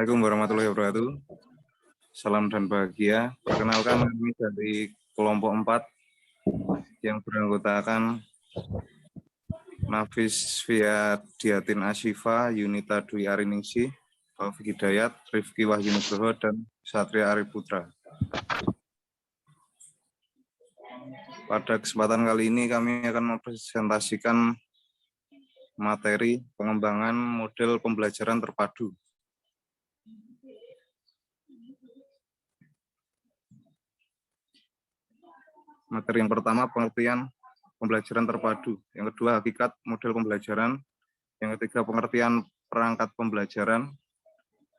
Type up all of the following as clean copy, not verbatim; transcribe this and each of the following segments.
Assalamualaikum warahmatullahi wabarakatuh. Salam dan bahagia. Perkenalkan, kami dari kelompok 4 yang beranggotakan Nafis Fiadiatin Asyifa, Yunita Dwi Ariningsih, Taufik Hidayat, Rifki Wahyu Nugroho, dan Satria Arif Putra. Pada kesempatan kali ini kami akan mempresentasikan materi pengembangan model pembelajaran terpadu. Materi yang pertama, pengertian pembelajaran terpadu. Yang kedua, hakikat model pembelajaran. Yang ketiga, pengertian perangkat pembelajaran.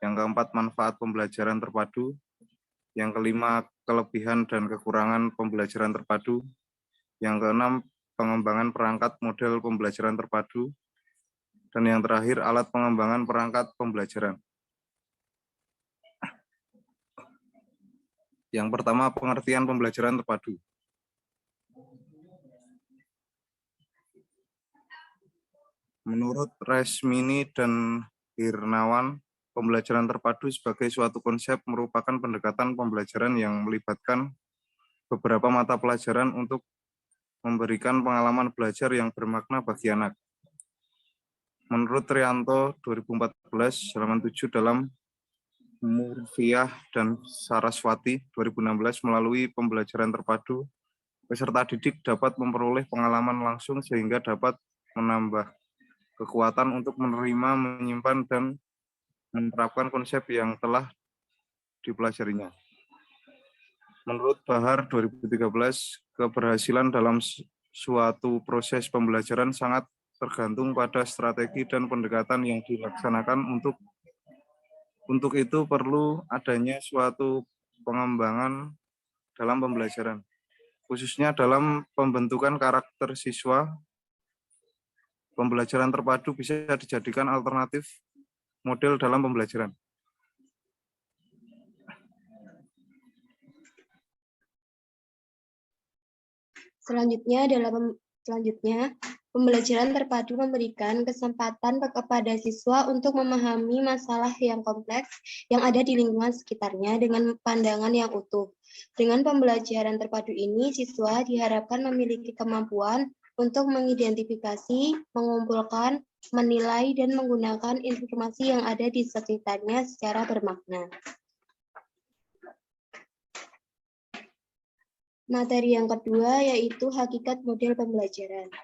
Yang keempat, manfaat pembelajaran terpadu. Yang kelima, kelebihan dan kekurangan pembelajaran terpadu. Yang keenam, pengembangan perangkat model pembelajaran terpadu. Dan yang terakhir, alat pengembangan perangkat pembelajaran. Yang pertama, pengertian pembelajaran terpadu. Menurut Resmini dan Hirnawan, pembelajaran terpadu sebagai suatu konsep merupakan pendekatan pembelajaran yang melibatkan beberapa mata pelajaran untuk memberikan pengalaman belajar yang bermakna bagi anak. Menurut Trianto 2014, halaman 7 dalam Murfiah dan Saraswati 2016, melalui pembelajaran terpadu, peserta didik dapat memperoleh pengalaman langsung sehingga dapat menambah kekuatan untuk menerima, menyimpan, dan menerapkan konsep yang telah dipelajarinya. Menurut Bahar 2013, keberhasilan dalam suatu proses pembelajaran sangat tergantung pada strategi dan pendekatan yang dilaksanakan. Untuk itu perlu adanya suatu pengembangan dalam pembelajaran, khususnya dalam pembentukan karakter siswa. Pembelajaran terpadu bisa dijadikan alternatif model dalam pembelajaran. Selanjutnya, pembelajaran terpadu memberikan kesempatan kepada siswa untuk memahami masalah yang kompleks yang ada di lingkungan sekitarnya dengan pandangan yang utuh. Dengan pembelajaran terpadu ini, siswa diharapkan memiliki kemampuan untuk mengidentifikasi, mengumpulkan, menilai, dan menggunakan informasi yang ada di sekitarnya secara bermakna. Materi yang kedua yaitu hakikat model pembelajaran.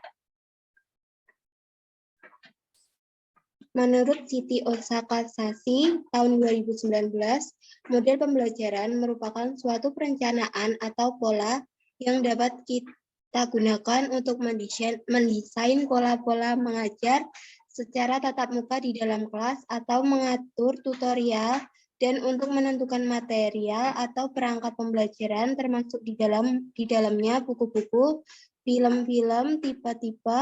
Menurut Siti Osakasashi tahun 2019, model pembelajaran merupakan suatu perencanaan atau pola yang dapat kita gunakan untuk mendesain pola-pola mengajar secara tatap muka di dalam kelas atau mengatur tutorial dan untuk menentukan material atau perangkat pembelajaran termasuk di dalamnya buku-buku, film-film, tipe-tipe,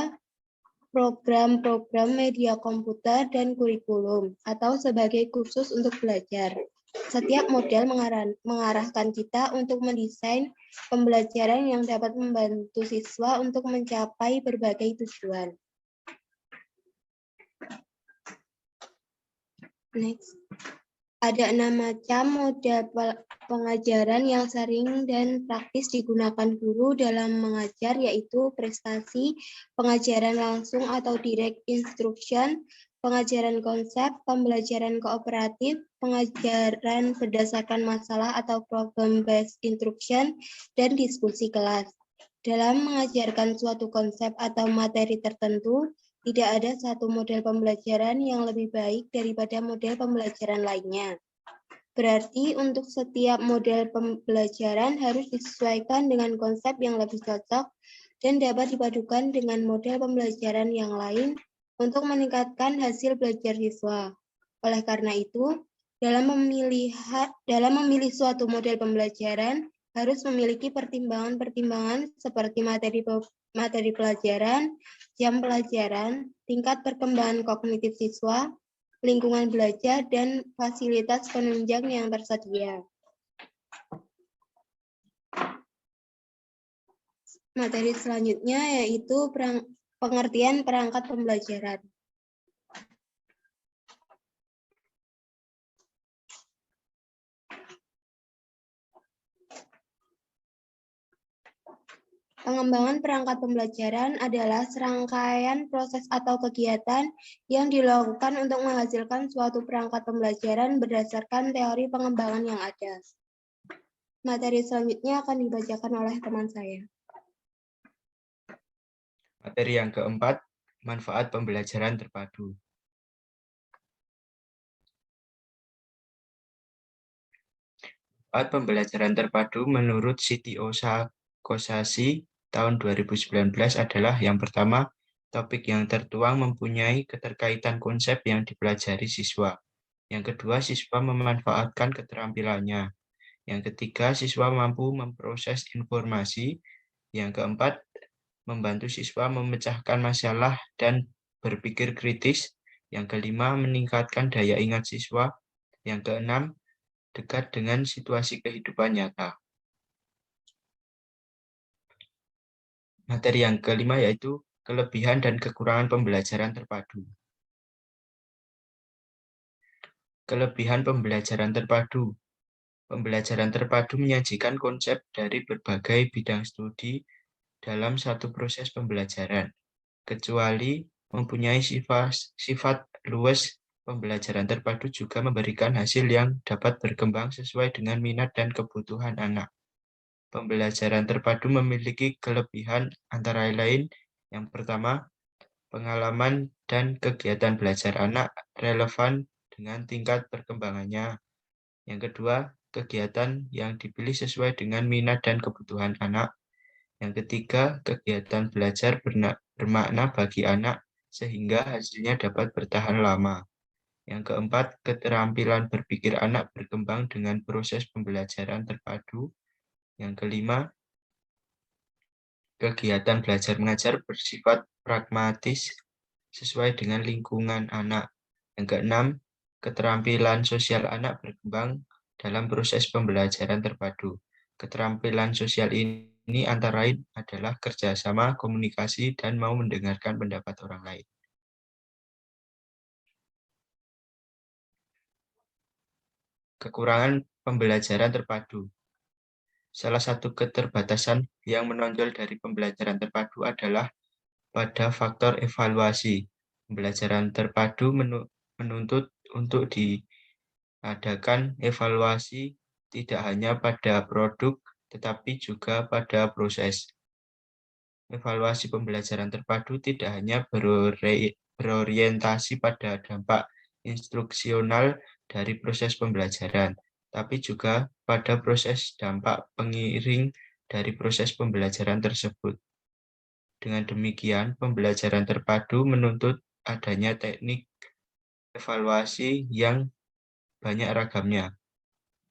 program-program media komputer, dan kurikulum atau sebagai kursus untuk belajar. Setiap model mengarahkan kita untuk mendesain pembelajaran yang dapat membantu siswa untuk mencapai berbagai tujuan. Next. Ada 6 macam model pengajaran yang sering dan praktis digunakan guru dalam mengajar, yaitu prestasi, pengajaran langsung atau direct instruction, pengajaran konsep, pembelajaran kooperatif, pengajaran berdasarkan masalah atau problem-based instruction, dan diskusi kelas. Dalam mengajarkan suatu konsep atau materi tertentu, tidak ada satu model pembelajaran yang lebih baik daripada model pembelajaran lainnya. Berarti untuk setiap model pembelajaran harus disesuaikan dengan konsep yang lebih cocok dan dapat dipadukan dengan model pembelajaran yang lain untuk meningkatkan hasil belajar siswa. Oleh karena itu, dalam memilih suatu model pembelajaran harus memiliki pertimbangan-pertimbangan seperti materi pelajaran, jam pelajaran, tingkat perkembangan kognitif siswa, lingkungan belajar, dan fasilitas penunjang yang tersedia. Materi selanjutnya yaitu pengertian perangkat pembelajaran. Pengembangan perangkat pembelajaran adalah serangkaian proses atau kegiatan yang dilakukan untuk menghasilkan suatu perangkat pembelajaran berdasarkan teori pengembangan yang ada. Materi selanjutnya akan dibacakan oleh teman saya. Materi yang keempat, manfaat pembelajaran terpadu. Manfaat pembelajaran terpadu menurut Sitio Kosasi tahun 2019 adalah yang pertama, topik yang tertuang mempunyai keterkaitan konsep yang dipelajari siswa. Yang kedua, siswa memanfaatkan keterampilannya. Yang ketiga, siswa mampu memproses informasi. Yang keempat, membantu siswa memecahkan masalah dan berpikir kritis. Yang kelima, meningkatkan daya ingat siswa. Yang keenam, dekat dengan situasi kehidupan nyata. Materi yang kelima yaitu kelebihan dan kekurangan pembelajaran terpadu. Kelebihan pembelajaran terpadu. Pembelajaran terpadu menyajikan konsep dari berbagai bidang studi dalam satu proses pembelajaran. Kecuali mempunyai sifat luas, pembelajaran terpadu juga memberikan hasil yang dapat berkembang sesuai dengan minat dan kebutuhan anak. Pembelajaran terpadu memiliki kelebihan antara lain yang pertama, pengalaman dan kegiatan belajar anak relevan dengan tingkat perkembangannya. Yang kedua, kegiatan yang dipilih sesuai dengan minat dan kebutuhan anak. Yang ketiga, kegiatan belajar bermakna bagi anak sehingga hasilnya dapat bertahan lama. Yang keempat, keterampilan berpikir anak berkembang dengan proses pembelajaran terpadu. Yang kelima, kegiatan belajar mengajar bersifat pragmatis sesuai dengan lingkungan anak. Yang keenam, keterampilan sosial anak berkembang dalam proses pembelajaran terpadu. Keterampilan sosial ini antara lain adalah kerjasama, komunikasi, dan mau mendengarkan pendapat orang lain. Kekurangan pembelajaran terpadu. Salah satu keterbatasan yang menonjol dari pembelajaran terpadu adalah pada faktor evaluasi. Pembelajaran terpadu menuntut untuk diadakan evaluasi tidak hanya pada produk, tetapi juga pada proses. Evaluasi pembelajaran terpadu tidak hanya berorientasi pada dampak instruksional dari proses pembelajaran, tapi juga pada proses dampak pengiring dari proses pembelajaran tersebut. Dengan demikian, pembelajaran terpadu menuntut adanya teknik evaluasi yang banyak ragamnya.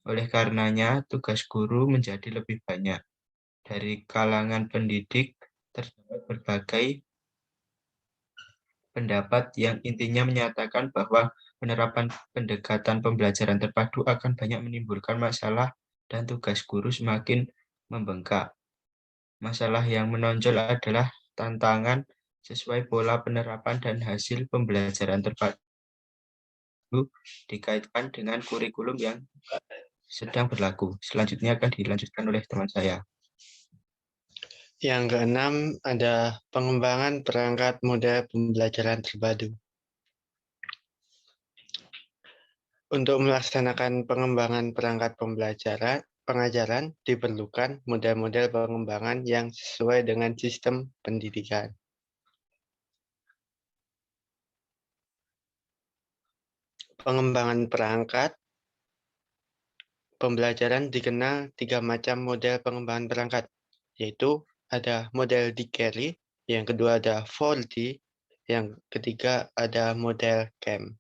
Oleh karenanya, tugas guru menjadi lebih banyak. Dari kalangan pendidik, terdapat berbagai pendapat yang intinya menyatakan bahwa penerapan pendekatan pembelajaran terpadu akan banyak menimbulkan masalah dan tugas guru semakin membengkak. Masalah yang menonjol adalah tantangan sesuai pola penerapan dan hasil pembelajaran terpadu dikaitkan dengan kurikulum yang sedang berlaku. Selanjutnya akan dilanjutkan oleh teman saya. Yang keenam ada pengembangan perangkat model pembelajaran terpadu. Untuk melaksanakan pengembangan perangkat pengajaran diperlukan model-model pengembangan yang sesuai dengan sistem pendidikan. Pengembangan perangkat pembelajaran dikenal 3 macam model pengembangan perangkat, yaitu ada model D-Carry, yang kedua ada 4D, yang ketiga ada model CAM.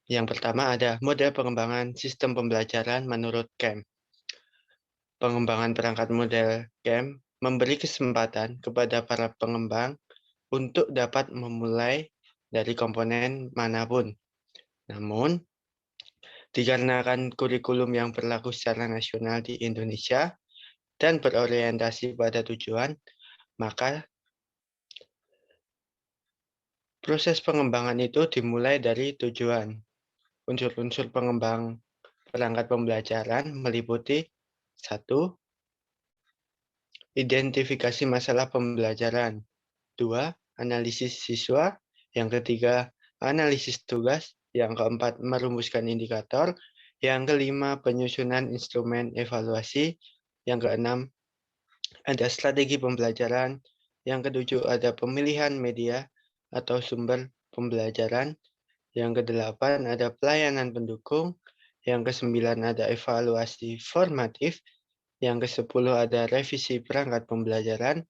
Yang pertama ada model pengembangan sistem pembelajaran menurut CAM. Pengembangan perangkat model CAM memberi kesempatan kepada para pengembang untuk dapat memulai dari komponen manapun. Namun, dikarenakan kurikulum yang berlaku secara nasional di Indonesia dan berorientasi pada tujuan, maka proses pengembangan itu dimulai dari tujuan. Unsur-unsur pengembang perangkat pembelajaran meliputi 1. Identifikasi masalah pembelajaran. 2. Analisis siswa. Yang ketiga, analisis tugas. Yang keempat, merumuskan indikator. Yang kelima, penyusunan instrumen evaluasi. Yang keenam, ada strategi pembelajaran. Yang ketujuh, ada pemilihan media atau sumber pembelajaran. Yang kedelapan, ada pelayanan pendukung. Yang kesembilan, ada evaluasi formatif. Yang ke-10 ada revisi perangkat pembelajaran.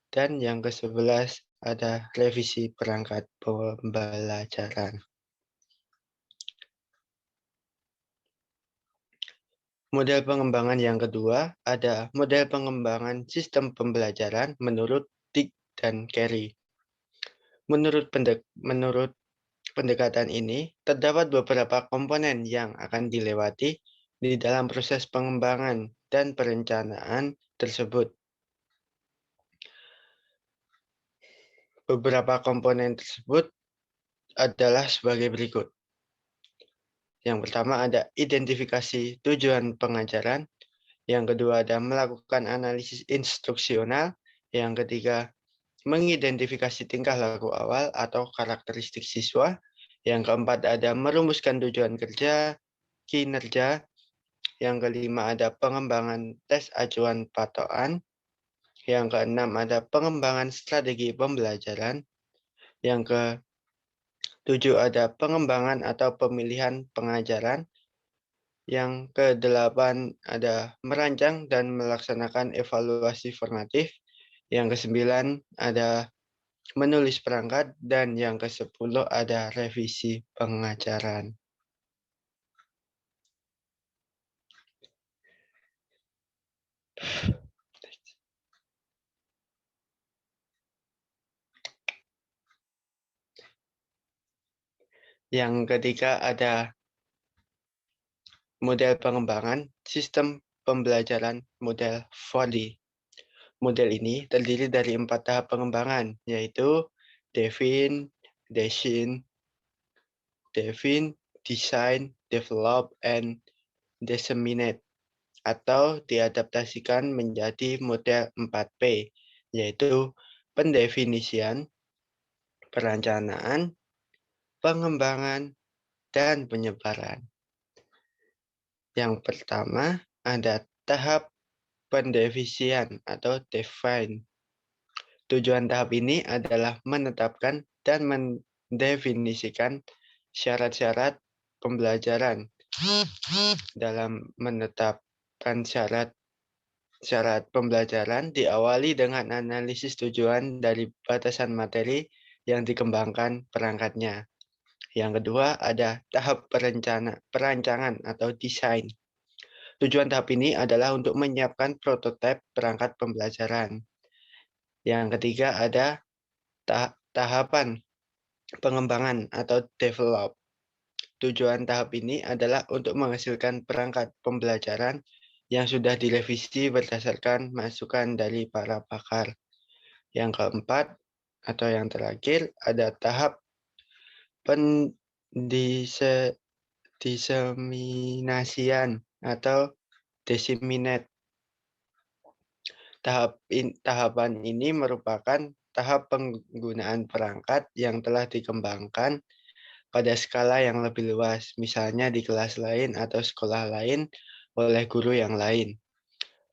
Dan yang ke-11 ada revisi perangkat pembelajaran. Model pengembangan yang kedua ada model pengembangan sistem pembelajaran menurut Dick dan Carey. Menurut pendekatan ini, terdapat beberapa komponen yang akan dilewati di dalam proses pengembangan dan perencanaan tersebut. Beberapa komponen tersebut adalah sebagai berikut. Yang pertama ada identifikasi tujuan pengajaran. Yang kedua ada melakukan analisis instruksional. Yang ketiga mengidentifikasi tingkah laku awal atau karakteristik siswa. Yang keempat ada merumuskan tujuan kerja, kinerja. Yang kelima ada pengembangan tes acuan patokan. Yang keenam ada pengembangan strategi pembelajaran. Yang ke-7 ada pengembangan atau pemilihan pengajaran. Yang ke-8 ada merancang dan melaksanakan evaluasi formatif. Yang ke-9 ada menulis perangkat. Dan yang ke-10 ada revisi pengajaran. Yang ketiga ada model pengembangan sistem pembelajaran model 4D. Model ini terdiri dari 4 tahap pengembangan, yaitu define, design, develop, and disseminate, atau diadaptasikan menjadi model 4P, yaitu pendefinisian, perencanaan, pengembangan, dan penyebaran. Yang pertama ada tahap pendefinisian atau define. Tujuan tahap ini adalah menetapkan dan mendefinisikan syarat-syarat pembelajaran. Dalam menetapkan syarat pembelajaran diawali dengan analisis tujuan dari batasan materi yang dikembangkan perangkatnya. Yang kedua ada tahap perancangan atau desain. Tujuan tahap ini adalah untuk menyiapkan prototipe perangkat pembelajaran. Yang ketiga ada tahapan pengembangan atau develop. Tujuan tahap ini adalah untuk menghasilkan perangkat pembelajaran yang sudah direvisi berdasarkan masukan dari para pakar. Yang keempat atau yang terakhir ada tahap pendiseminasian atau disseminate. Tahapan ini merupakan tahap penggunaan perangkat yang telah dikembangkan pada skala yang lebih luas, misalnya di kelas lain atau sekolah lain oleh guru yang lain.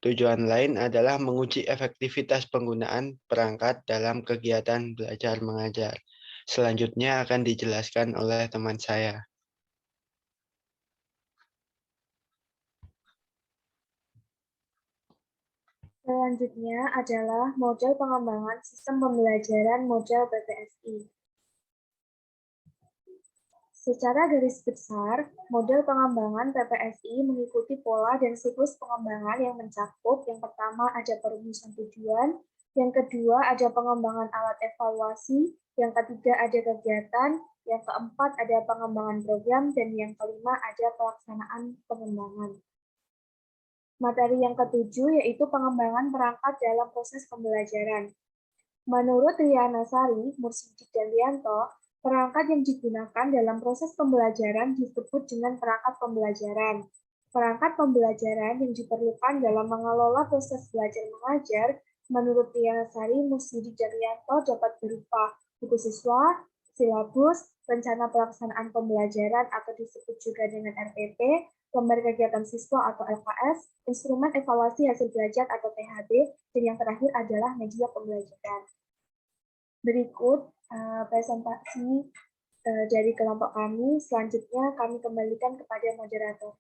Tujuan lain adalah menguji efektivitas penggunaan perangkat dalam kegiatan belajar mengajar. Selanjutnya akan dijelaskan oleh teman saya. Selanjutnya adalah model pengembangan sistem pembelajaran model PPSI. Secara garis besar, model pengembangan PPSI mengikuti pola dan siklus pengembangan yang mencakup yang pertama ada perumusan tujuan, yang kedua ada pengembangan alat evaluasi, yang ketiga ada kegiatan, yang keempat ada pengembangan program, dan yang kelima ada pelaksanaan pengembangan. Materi yang ketujuh yaitu pengembangan perangkat dalam proses pembelajaran. Menurut Riana Sari, Mursidik dan Rianto, perangkat yang digunakan dalam proses pembelajaran disebut dengan perangkat pembelajaran. Perangkat pembelajaran yang diperlukan dalam mengelola proses belajar mengajar menurut Sari Musidi Daryanto dapat berupa buku siswa, silabus, rencana pelaksanaan pembelajaran atau disebut juga dengan RPP, gambar kegiatan siswa atau LKS, instrumen evaluasi hasil belajar atau THB, dan yang terakhir adalah media pembelajaran. Berikut presentasi dari kelompok kami. Selanjutnya kami kembalikan kepada moderator.